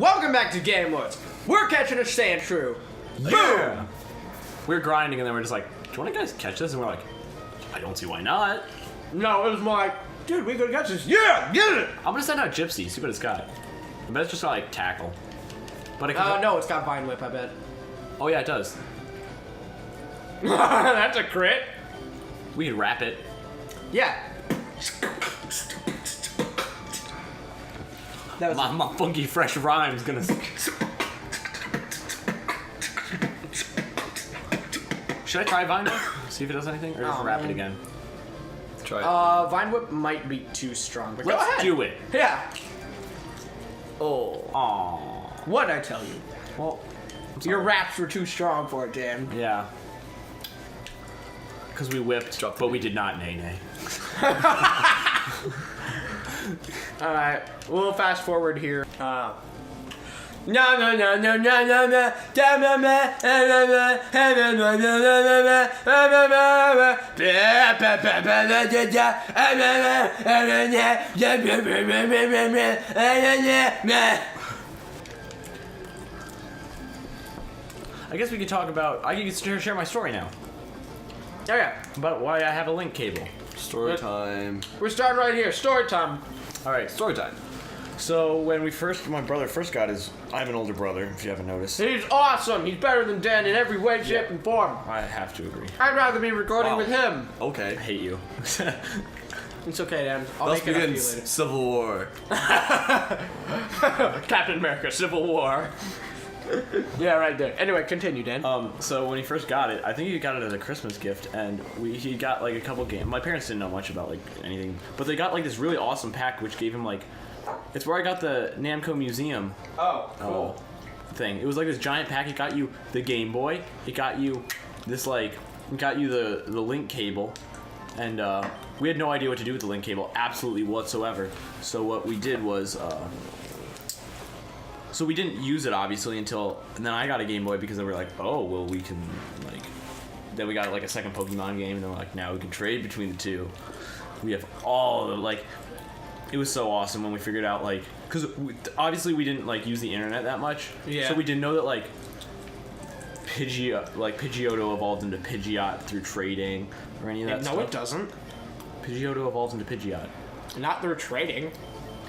Welcome back to Game Lords. We're catching a stand true. Yeah. Boom! We're grinding and then we're just like, do you want to guys catch this? And we're like, I don't see why not. No, it was more like, dude, we could catch this. Yeah, get it! I'm gonna send out Gypsy, see what it's got. I bet it's just got like tackle. But it can No, it's got Vine Whip, I bet. Oh yeah, it does. That's a crit. We could wrap it. Yeah. That was My funky fresh rhyme's gonna. Should I try Vine Whip? See if it does anything, or just wrap it again? Try it. Vine Whip might be too strong, but go Let's ahead. do it. Yeah. Oh. Aww. What'd I tell you? Well, Your raps were too strong for it, Dan. yeah. Because we whipped, Drop the but we did not nay. Alright, we'll fast forward here. No, no, no, no, no, no, no, I guess we could talk about. I can share my story now Okay, about why I have a link cable. Story time. we're starting right here. Story time. All right, Story time. so when my brother first got his. I have an older brother, if you haven't noticed. He's awesome. He's better than Dan in every way, shape, and form. I have to agree. I'd rather be recording Wow. with him. Okay. I hate you. It's okay, Dan. I'll Thus make it up to you begins later. Civil War. Captain America, Civil War. Yeah, right there. Anyway, continue, Dan. So when he first got it, I think he got it as a Christmas gift, and he got like a couple games. My parents didn't know much about like anything, but they got like this really awesome pack, which gave him like, it's where I got the Namco Museum Oh, thing. It was like this giant pack. It got you the Game Boy. It got you this like, it got you the link cable, and we had no idea what to do with the link cable, absolutely whatsoever. So what we did was. So we didn't use it obviously until, and then I got a Game Boy because they were like, oh well, we can like. Then we got like a second Pokemon game, and then we're like, now we can trade between the two. We have all the like. It was so awesome when we figured out like, because obviously we didn't like use the internet that much. Yeah. So we didn't know that like. Pidgeotto evolved into Pidgeot through trading or any of that stuff. no, it doesn't. Pidgeotto evolves into Pidgeot. Not through trading.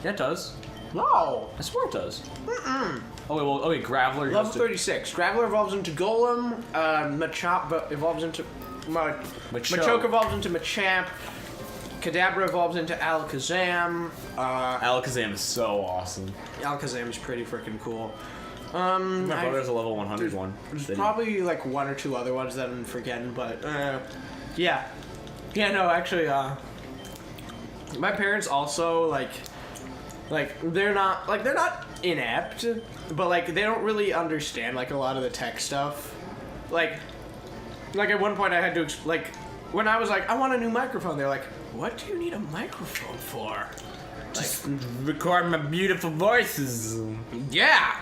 Yeah, it does. No. I swear it does. Oh wait, well, okay, Graveler. Level goes to- 36. Graveler evolves into Golem. Machop evolves into... Machoke evolves into Machamp. Kadabra evolves into Alakazam. Alakazam is so awesome. Alakazam is pretty freaking cool. My brother's a level 100 one. There's that he- probably like one or two other ones that I'm forgetting, but yeah. Yeah, no, actually, my parents also like they're not inept, but like they don't really understand like a lot of the tech stuff. Like at one point I had to when I was like, I want a new microphone, they're like, what do you need a microphone for? Just record my beautiful voices. Yeah,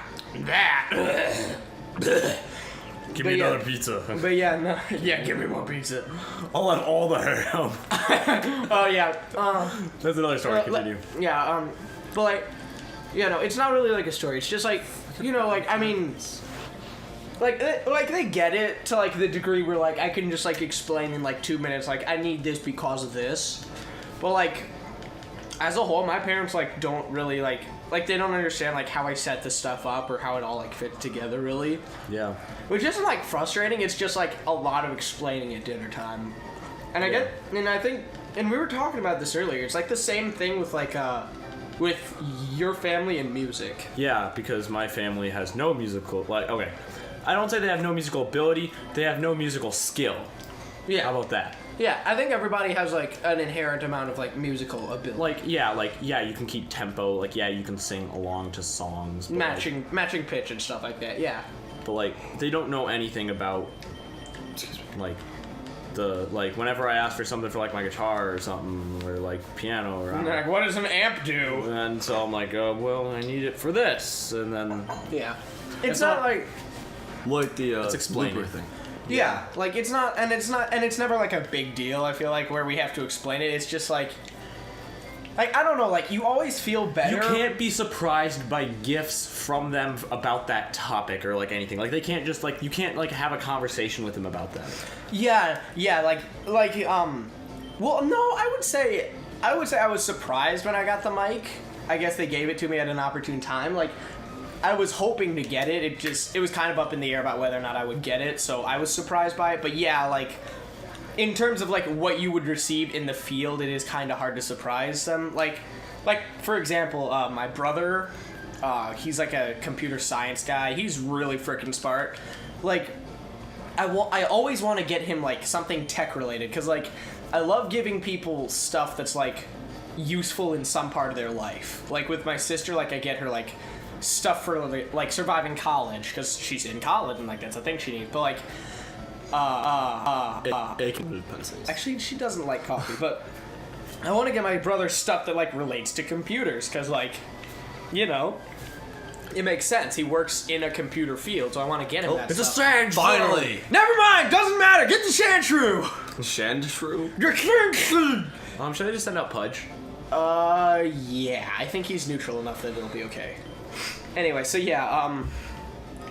that. Give me another pizza. But yeah, no, yeah, give me more pizza. I'll have all the ham. Oh yeah. That's another story. Continue. Yeah, but like, you know, it's not really like a story. It's just like, you know, like, I mean, like they get it to like the degree where like I can just like explain in like 2 minutes, like I need this because of this. But like, as a whole, my parents like don't really like they don't understand like how I set this stuff up or how it all like fits together really. Yeah. Which isn't like frustrating. It's just like a lot of explaining at dinner time. And I think, and we were talking about this earlier. It's like the same thing with like with your family and music. Yeah, because my family has no musical okay. I don't say they have no musical ability. They have no musical skill. Yeah. How about that? Yeah, I think everybody has like an inherent amount of like musical ability. Like yeah, you can keep tempo. Like yeah, you can sing along to songs. But matching pitch and stuff like that. Yeah. But like they don't know anything about like the like whenever I ask for something for like my guitar or something or like piano or And they're like, what does an amp do? and so I'm like, well, I need it for this, and then Yeah. It's not- not like Like the Let's explain blooper it. thing. yeah, like it's not, and it's never like a big deal. I feel like where we have to explain it. It's just like like, I don't know, like, you always feel better. You can't be surprised by gifts from them about that topic or like anything. Like they can't just like you can't like have a conversation with them about that. Yeah, well, no, I would say I was surprised when I got the mic. I guess they gave it to me at an opportune time. Like, I was hoping to get it. It was kind of up in the air about whether or not I would get it, so I was surprised by it. But yeah, like, in terms of like what you would receive in the field, it is kind of hard to surprise them. Like for example, my brother, he's like a computer science guy. He's really freaking smart. Like, I always want to get him like something tech related, because like I love giving people stuff that's like useful in some part of their life. Like with my sister, like I get her like stuff for like surviving college, because she's in college and like that's a thing she needs. But like actually she doesn't like coffee, but I want to get my brother stuff that like relates to computers, because like, you know, it makes sense. He works in a computer field, so I want to get him that It's stuff. a sand. Finally! Never mind, doesn't matter. Get the Sandshrew. Sandshrew? Your Sandshrew. Should I just send out Pudge? Yeah, I think he's neutral enough that it'll be okay. Anyway, so yeah,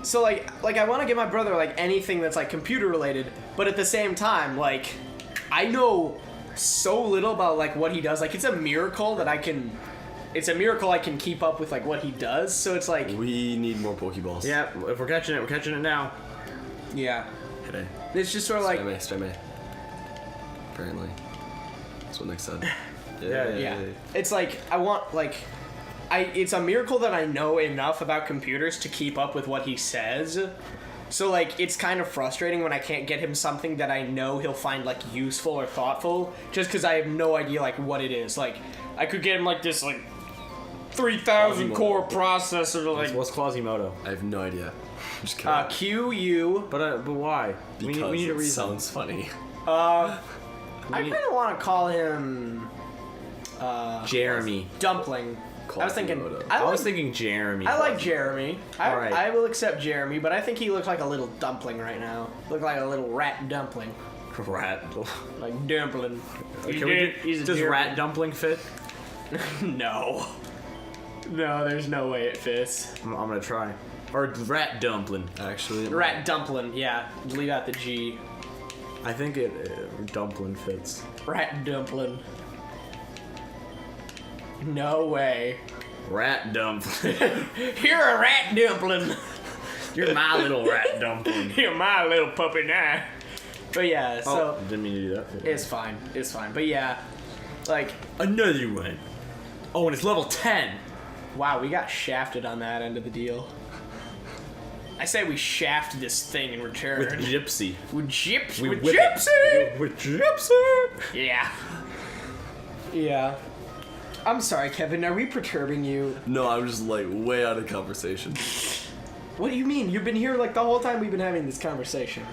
so like I want to get my brother like anything that's like computer related, but at the same time, like, I know so little about like what he does. Like, it's a miracle that I can keep up with like what he does. So it's like, We need more Pokeballs. Yeah, if we're catching it now. yeah, Hey. it's just sort of like, Stay me. Apparently. That's what Nick said. yeah, it's like I want like. It's a miracle that I know enough about computers to keep up with what he says. So, like, it's kind of frustrating when I can't get him something that I know he'll find, like, useful or thoughtful, just because I have no idea, like, what it is. Like, I could get him, like, this, like, 3,000 core processor, like... What's Quasimodo? I have no idea. I'm just kidding. QU. But why? Because we need a it reason. sounds funny. I kind of want to call him... Jeremy. Dumpling. I was thinking... Quasimodo. I was thinking Jeremy. I like Jeremy. Alright. I will accept Jeremy, but I think he looks like a little dumpling right now. Look like a little rat dumpling. Rat. Like dumpling. He's a Does dumpling. rat dumpling fit? No. No, there's no way it fits. I'm gonna try. Or rat dumpling. Actually, Rat dumpling, yeah. Leave out the G. I think dumpling fits. Rat dumpling. No way. Rat dumpling. You're a rat dumpling. You're my little rat dumpling. You're my little puppy now. But yeah, so Didn't mean to do that. it's fine. It's fine. But yeah, like, Another one. Oh, and it's level 10. wow, we got shafted on that end of the deal. I say we shaft this thing in return. With Gypsy. With Gypsy. We With whip it. Gypsy. With Gypsy. Yeah. Yeah. I'm sorry, Kevin. Are we perturbing you? No, I'm just like way out of conversation. What do you mean? You've been here like the whole time we've been having this conversation.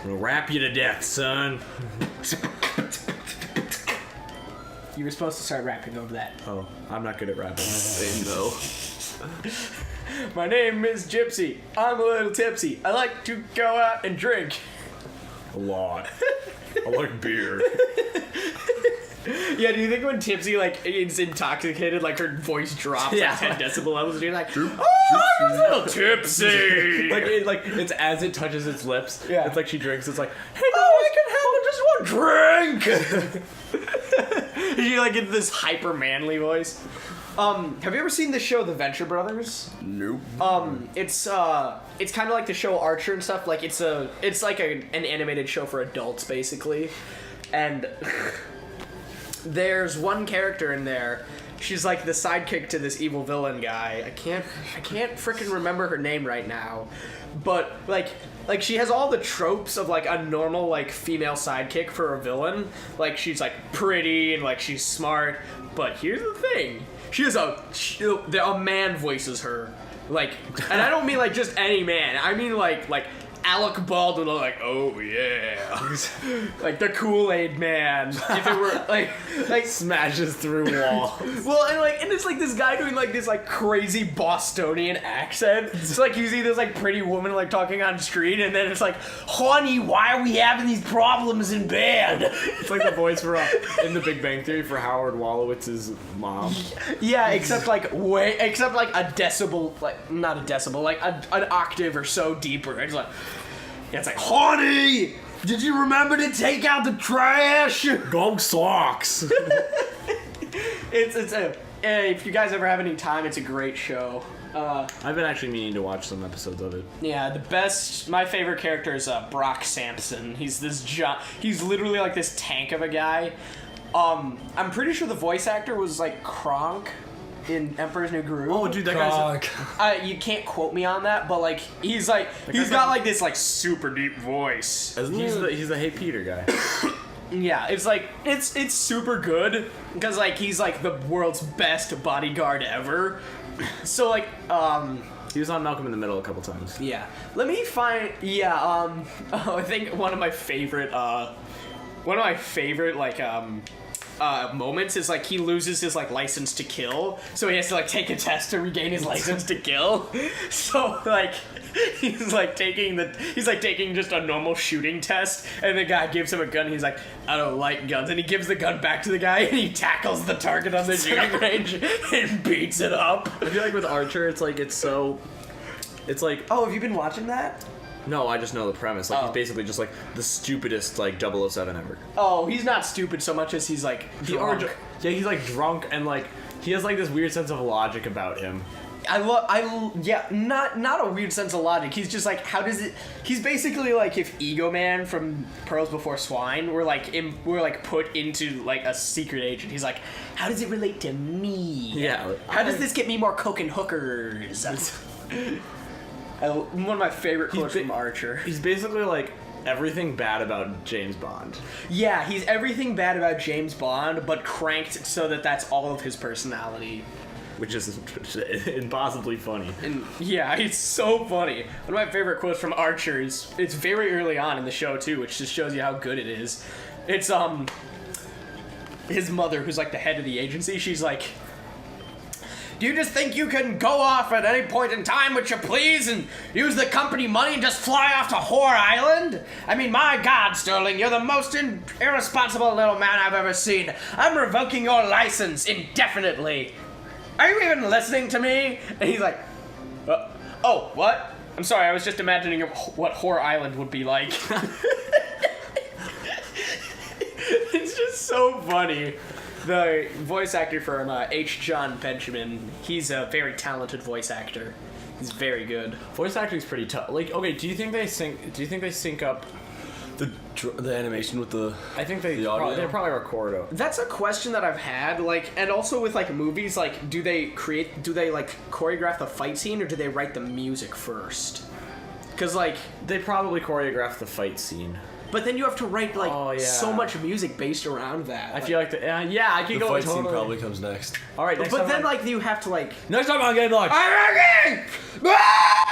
I'm gonna rap you to death, son. You were supposed to start rapping over that. Oh, I'm not good at rapping. Same though. My name is Gypsy. I'm a little tipsy. I like to go out and drink. A lot. I like beer. Yeah, do you think when Tipsy, like, is intoxicated, like, her voice drops Yeah. like 10 decibel levels, and you're like, oh, I'm a little tipsy! It's as it touches its lips. Yeah. It's like she drinks. It's like, hey, oh, I can handle just one drink! You, like, get this hyper-manly voice. Have you ever seen the show The Venture Brothers? Nope. It's kind of like the show Archer and stuff. Like, it's like an animated show for adults, basically. And... there's one character in there. She's like the sidekick to this evil villain guy. I can't freaking remember her name right now. But like she has all the tropes of like a normal like female sidekick for a villain. Like she's like pretty and like she's smart. But here's the thing. She has a man voices her. Like, and I don't mean like just any man. I mean like Alec Baldwin are like, oh yeah, like the Kool-Aid Man. If it were like Smashes through walls. well, and it's like this guy doing like this like crazy Bostonian accent. It's like you see this like pretty woman like talking on street, and then it's like, honey, why are we having these problems in bed? It's like the voice for in The Big Bang Theory for Howard Wolowitz's mom. Yeah, except like a decibel, like not a decibel, like an octave or so deeper. It's like, yeah, it's like, honey, did you remember to take out the trash? Go socks. If you guys ever have any time, it's a great show. I've been actually meaning to watch some episodes of it. Yeah, my favorite character is Brock Sampson. He's he's literally like this tank of a guy. I'm pretty sure the voice actor was like Kronk in Emperor's New Groove. Oh, dude, that guy's... You can't quote me on that, but like he's got like this like super deep voice. He's the Hey Peter guy. Yeah, it's like it's super good because like he's like the world's best bodyguard ever. So like he was on Malcolm in the Middle a couple times. yeah. Let me find I think one of my favorite like moments is like he loses his like license to kill, so he has to like take a test to regain his license to kill. So like he's taking just a normal shooting test, and the guy gives him a gun, and he's like, I don't like guns, and he gives the gun back to the guy, and he tackles the target on the shooting range and beats it up. I feel like with Archer, it's like Oh, have you been watching that? no, I just know the premise. Like he's basically just like the stupidest like 007 ever. Oh, he's not stupid so much as he's like drunk. He's like drunk, and like he has like this weird sense of logic about him. Not a weird sense of logic. He's just like, he's basically like if Ego Man from Pearls Before Swine were put into like a secret agent. He's like, how does it relate to me? Yeah. How does this get me more coke and hookers? One of my favorite quotes from Archer. He's basically like everything bad about James Bond. Yeah, he's everything bad about James Bond, but cranked so that that's all of his personality. Which is impossibly funny. And yeah, it's so funny. One of my favorite quotes from Archer is, it's very early on in the show too, which just shows you how good it is. It's his mother, who's like the head of the agency, she's like, do you just think you can go off at any point in time which you please and use the company money and just fly off to Whore Island? I mean, my God, Sterling, you're the most irresponsible little man I've ever seen. I'm revoking your license indefinitely. Are you even listening to me? And he's like, oh, what? I'm sorry, I was just imagining what Whore Island would be like. It's just so funny. The voice actor from H. John Benjamin, he's a very talented voice actor. He's very good. Voice acting's pretty tough. Like, okay, do you think they sync up the animation with the? I think they probably record it. That's a question that I've had, like, and also with like movies, like, do they like choreograph the fight scene, or do they write the music first? Because like they probably choreograph the fight scene. But then you have to write like so much music based around that. I feel like I can go. The fight scene probably comes next. All right, but then like you have to like next time on Game Lodge. I'm ready!